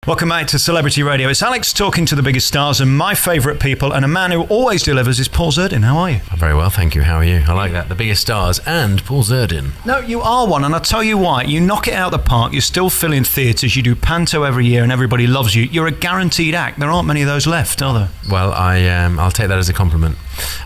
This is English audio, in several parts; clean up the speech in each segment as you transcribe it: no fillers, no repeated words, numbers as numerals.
Welcome back to Celebrity Radio. It's Alex talking to the biggest stars and my favourite people, and a man who always delivers is Paul Zerdin. How are you? I'm very well, thank you. How are you? I like that. The biggest stars and Paul Zerdin. No, you are one, and I'll tell you why. You knock it out of the park, you're still filling theatres, you do panto every year and everybody loves you. You're a guaranteed act. There aren't many of those left, are there? Well, I'll take that as a compliment.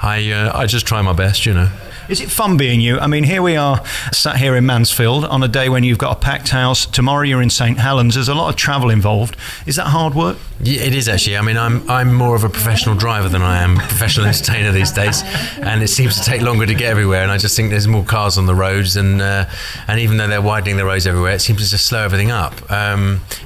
I just try my best, you know. Is it fun being you? I mean, here we are sat here in Mansfield on a day when you've got a packed house. Tomorrow you're in St Helens. There's a lot of travel involved. Is that hard work? Yeah, it is actually. I mean, I'm more of a professional driver than I am a professional entertainer these days, and it seems to take longer to get everywhere. And I just think there's more cars on the roads, and even though they're widening the roads everywhere, it seems to just slow everything up.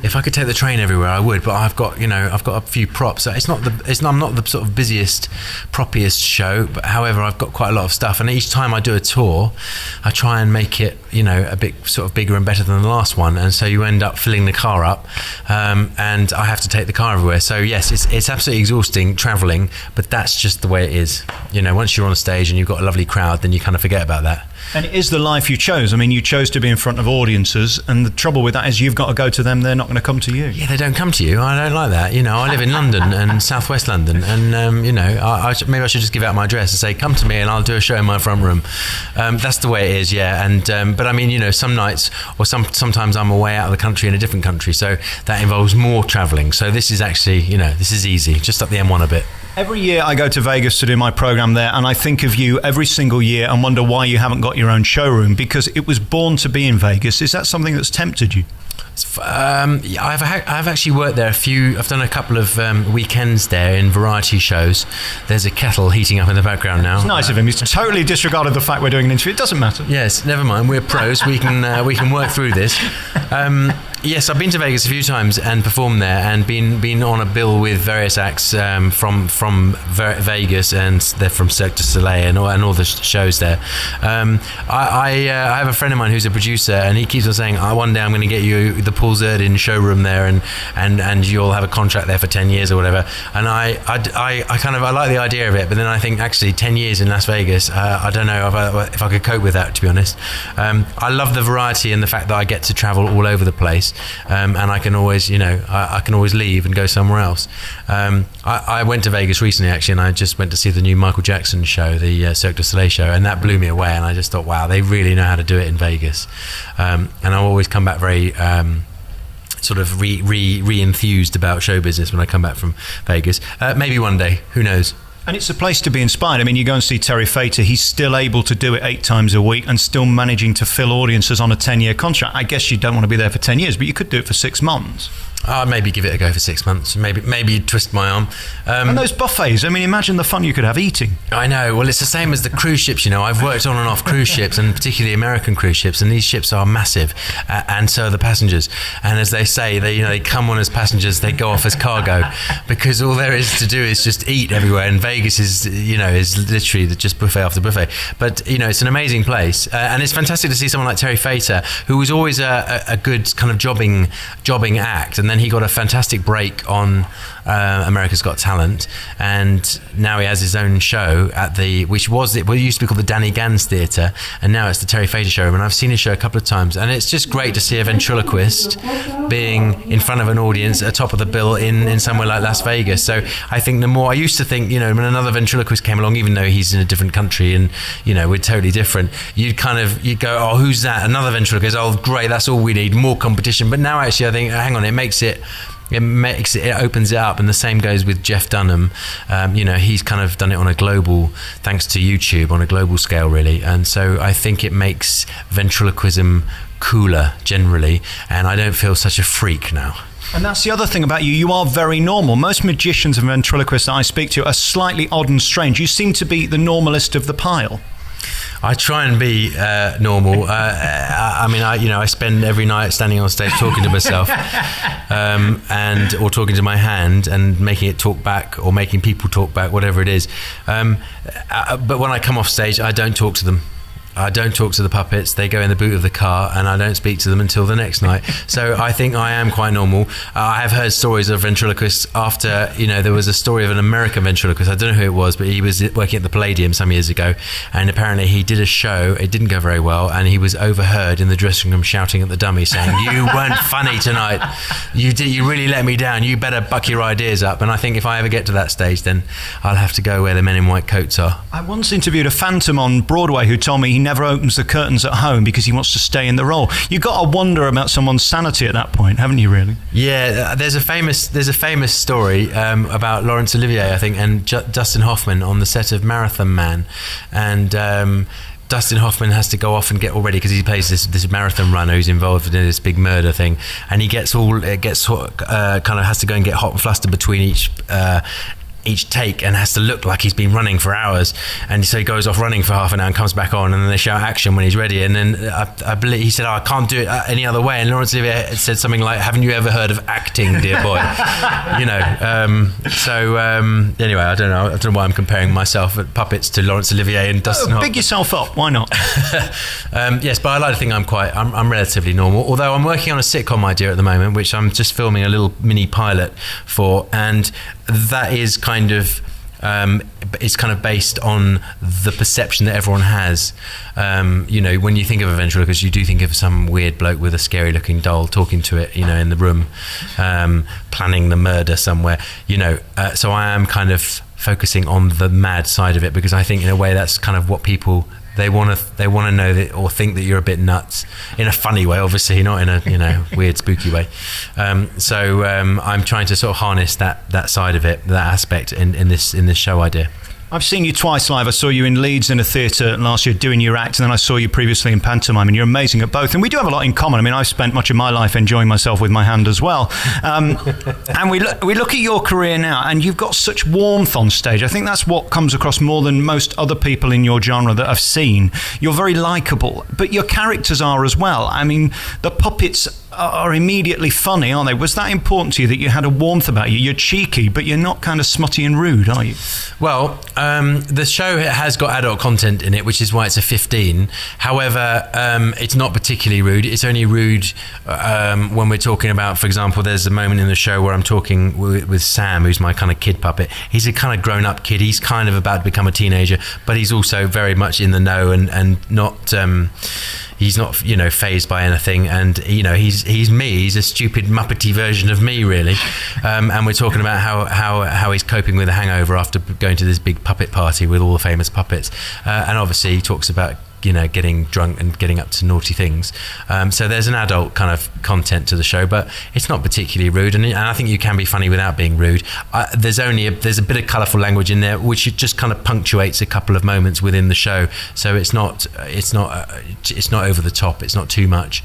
If I could take the train everywhere, I would. But I've got a few props. So I'm not the sort of busiest, proppiest show. But however, I've got quite a lot of stuff, and each time I do a tour, I try and make it, a bit sort of bigger and better than the last one, and so you end up filling the car up, and I have to take the car everywhere. So yes, it's absolutely exhausting traveling, but that's just the way it is. Once you're on stage and you've got a lovely crowd, then you kind of forget about that. And it is the life you chose. I mean, you chose to be in front of audiences, and the trouble with that is you've got to go to them. They're not going to come to you. Yeah, they don't come to you. I don't like that. I live in London and southwest London, and maybe I should just give out my address and say, come to me and I'll do a show in my front room. That's the way it is, yeah. And but I mean, some nights or sometimes I'm away out of the country in a different country, so that involves more travelling. So this is actually, this is easy, just up the M1 a bit. Every year I go to Vegas to do my programme there, and I think of you every single year and wonder why you haven't got your own showroom, because it was born to be in Vegas. Is that something that's tempted you? I've actually worked there I've done a couple of weekends there in variety shows. There's a kettle heating up in the background now. It's nice of him. He's totally disregarded the fact we're doing an interview. It doesn't matter. Yes, never mind. We're pros. We can work through this. Yes, I've been to Vegas a few times and performed there, and been on a bill with various acts from Vegas, and they're from Cirque du Soleil and all the shows there. I have a friend of mine who's a producer, and he keeps on saying, one day I'm going to get you the Paul Zerdin showroom there, and you'll have a contract there for 10 years or whatever. And I like the idea of it, but then I think actually 10 years in Las Vegas, I don't know if I could cope with that, to be honest. I love the variety and the fact that I get to travel all over the place. And I can always, I can always leave and go somewhere else. I went to Vegas recently, actually, and I just went to see the new Michael Jackson show, the Cirque du Soleil show, and that blew me away. And I just thought, wow, they really know how to do it in Vegas. And I always come back very sort of re-enthused about show business when I come back from Vegas. Maybe one day, who knows? And it's a place to be inspired. I mean, you go and see Terry Fator, he's still able to do it 8 times a week and still managing to fill audiences on a 10-year contract. I guess you don't want to be there for 10 years, but you could do it for 6 months. I'd maybe give it a go for 6 months. Maybe twist my arm. And those buffets, I mean, imagine the fun you could have eating. I know. Well, it's the same as the cruise ships, I've worked on and off cruise ships, and particularly American cruise ships, and these ships are massive, and so are the passengers. And as they say, they come on as passengers, they go off as cargo, because all there is to do is just eat everywhere. And Vegas is literally just buffet after buffet. But, it's an amazing place. And it's fantastic to see someone like Terry Fator, who was always a good kind of jobbing act, and then he got a fantastic break on America's Got Talent, and now he has his own show at which used to be called the Danny Gans Theatre, and now it's the Terry Fator Showroom. And I've seen his show a couple of times, and it's just great to see a ventriloquist being in front of an audience at the top of the bill in somewhere like Las Vegas. So I think I used to think, when another ventriloquist came along, even though he's in a different country and we're totally different, you'd go, oh, who's that? Another ventriloquist? Oh, great, that's all we need, more competition. But now actually I think, hang on, it opens it up. And the same goes with Jeff Dunham. He's kind of done it on a global, thanks to YouTube, on a global scale, really. And so I think it makes ventriloquism cooler generally, and I don't feel such a freak now. And that's the other thing about you. You are very normal. Most magicians and ventriloquists that I speak to are slightly odd and strange. You seem to be the normalist of the pile. I try and be normal. I spend every night standing on stage talking to myself, or talking to my hand and making it talk back, or making people talk back, whatever it is. But when I come off stage, I don't talk to them. I don't talk to the puppets. They go in the boot of the car, and I don't speak to them until the next night. So I think I am quite normal. I have heard stories of ventriloquists after, there was a story of an American ventriloquist. I don't know who it was, but he was working at the Palladium some years ago, and apparently he did a show. It didn't go very well, and he was overheard in the dressing room shouting at the dummy, saying, "You weren't funny tonight. You really let me down. You better buck your ideas up." And I think if I ever get to that stage, then I'll have to go where the men in white coats are. I once interviewed a phantom on Broadway who told me he never opens the curtains at home because he wants to stay in the role. You've got to wonder about someone's sanity at that point, haven't you, really? Yeah, there's a famous story about Laurence Olivier, I think, and Dustin Hoffman on the set of Marathon Man, and Dustin Hoffman has to go off and get all ready because he plays this marathon runner who's involved in this big murder thing, and he kind of has to go and get hot and flustered between each take and has to look like he's been running for hours, and so he goes off running for half an hour and comes back on, and then they shout action when he's ready, and then I believe he said, "I can't do it any other way," and Laurence Olivier said something like, "Haven't you ever heard of acting, dear boy?" Anyway, I don't know why I'm comparing myself at puppets to Laurence Olivier and Dustin Hoffman. Big yourself up, why not? Yes, but I like to think I'm relatively normal, although I'm working on a sitcom idea at the moment, which I'm just filming a little mini pilot for, and that is kind of based on the perception that everyone has. When you think of a ventriloquist, you do think of some weird bloke with a scary looking doll talking to it, in the room, planning the murder somewhere, so I am kind of focusing on the mad side of it, because I think in a way that's kind of what people they want to know that, or think that you're a bit nuts in a funny way, obviously not in a weird spooky way. I'm trying to sort of harness that side of it, that aspect in this show idea. I've seen you twice live. I saw you in Leeds in a theatre last year doing your act, and then I saw you previously in pantomime, and you're amazing at both. And we do have a lot in common. I mean, I've spent much of my life enjoying myself with my hand as well. And we look at your career now, and you've got such warmth on stage. I think that's what comes across more than most other people in your genre that I've seen. You're very likeable, but your characters are as well. I mean, the puppets are immediately funny, aren't they? Was that important to you, that you had a warmth about you? You're cheeky, but you're not kind of smutty and rude, are you? Well, the show has got adult content in it, which is why it's a 15. However, it's not particularly rude. It's only rude when we're talking about, for example, there's a moment in the show where I'm talking with Sam, who's my kind of kid puppet. He's a kind of grown-up kid. He's kind of about to become a teenager, but he's also very much in the know and not... he's not, fazed by anything, and he's me. He's a stupid Muppety version of me, really. And we're talking about how he's coping with a hangover after going to this big puppet party with all the famous puppets. And obviously, he talks about getting drunk and getting up to naughty things. So there's an adult kind of content to the show, but it's not particularly rude, and I think you can be funny without being rude. There's a bit of colourful language in there, which just kind of punctuates a couple of moments within the show. So it's not over the top. It's not too much.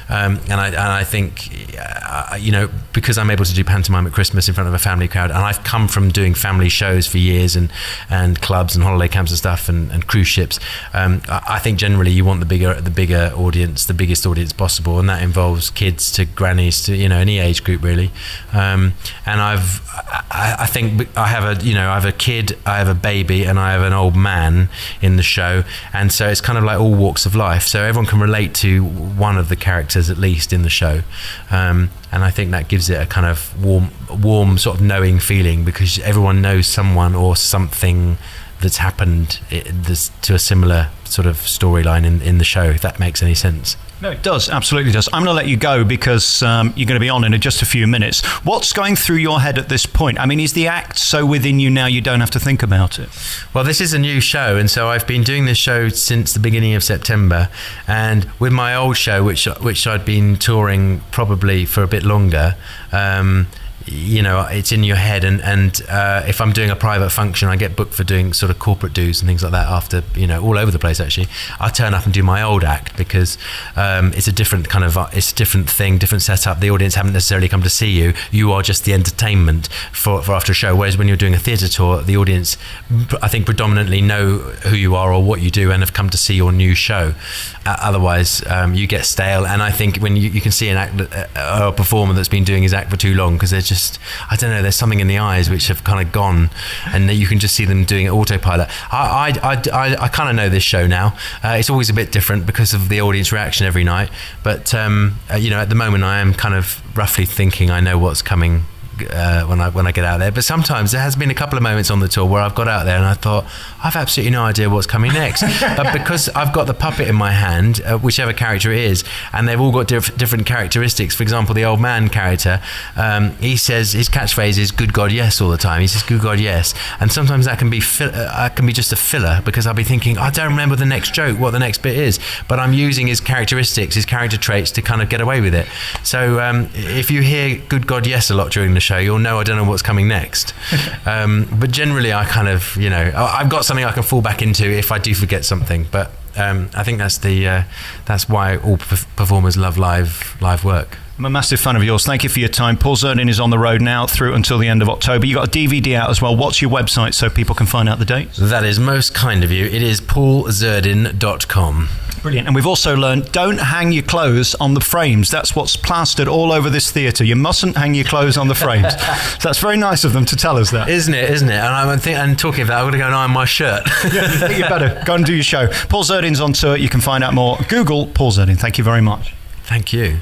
And I think because I'm able to do pantomime at Christmas in front of a family crowd, and I've come from doing family shows for years and clubs and holiday camps and stuff and cruise ships. I think generally you want the bigger audience, the biggest audience possible, and that involves kids to grannies to any age group, really. And I think I have a kid, I have a baby, and I have an old man in the show, and so it's kind of like all walks of life. So everyone can relate to one of the characters at least in the show, and I think that gives it a kind of warm sort of knowing feeling, because everyone knows someone or something that's happened to a similar sort of storyline in the show, if that makes any sense. No, it does, absolutely does. I'm going to let you go because you're going to be on in just a few minutes. What's going through your head at this point? I mean, is the act so within you now you don't have to think about it? Well, this is a new show, and so I've been doing this show since the beginning of September, and with my old show, which I'd been touring probably for a bit longer, it's in your head, and if I'm doing a private function, I get booked for doing sort of corporate dues and things like that after, all over the place actually. I turn up and do my old act because it's a different kind of, it's a different thing, different setup. The audience haven't necessarily come to see you. You are just the entertainment for after a show, whereas when you're doing a theatre tour, the audience, I think, predominantly know who you are or what you do and have come to see your new show. Otherwise, you get stale, and I think when you can see an act, a performer that's been doing his act for too long, because they're just, I don't know, there's something in the eyes which have kind of gone, and you can just see them doing it autopilot. I kind of know this show now. It's always a bit different because of the audience reaction every night, but at the moment I am kind of roughly thinking I know what's coming when I get out there. But sometimes there has been a couple of moments on the tour where I've got out there and I thought, I've absolutely no idea what's coming next. But because I've got the puppet in my hand, whichever character it is, and they've all got different characteristics. For example, the old man character, he says his catchphrase is "Good God, yes" all the time. He says "Good God, yes," and sometimes that can be just a filler, because I'll be thinking, I don't remember the next joke, what the next bit is, but I'm using his characteristics, his character traits to kind of get away with it. So if you hear "Good God, yes" a lot during the show, you'll know I don't know what's coming next. But generally I kind of, I've got something I can fall back into if I do forget something. But I think that's why all performers love live work. I'm a massive fan of yours. Thank you for your time. Paul Zerdin is on the road now through until the end of October. You got a DVD out as well. What's your website so people can find out the dates? That is most kind of you. It is paulzerdin.com. Brilliant. And we've also learned, don't hang your clothes on the frames. That's what's plastered all over this theatre. You mustn't hang your clothes on the frames. So that's very nice of them to tell us that. Isn't it? And talking of that, I'm going to go and iron my shirt. Yeah, you think you better go and do your show. Paul Zerdin's on tour. You can find out more. Google Paul Zerdin. Thank you very much. Thank you.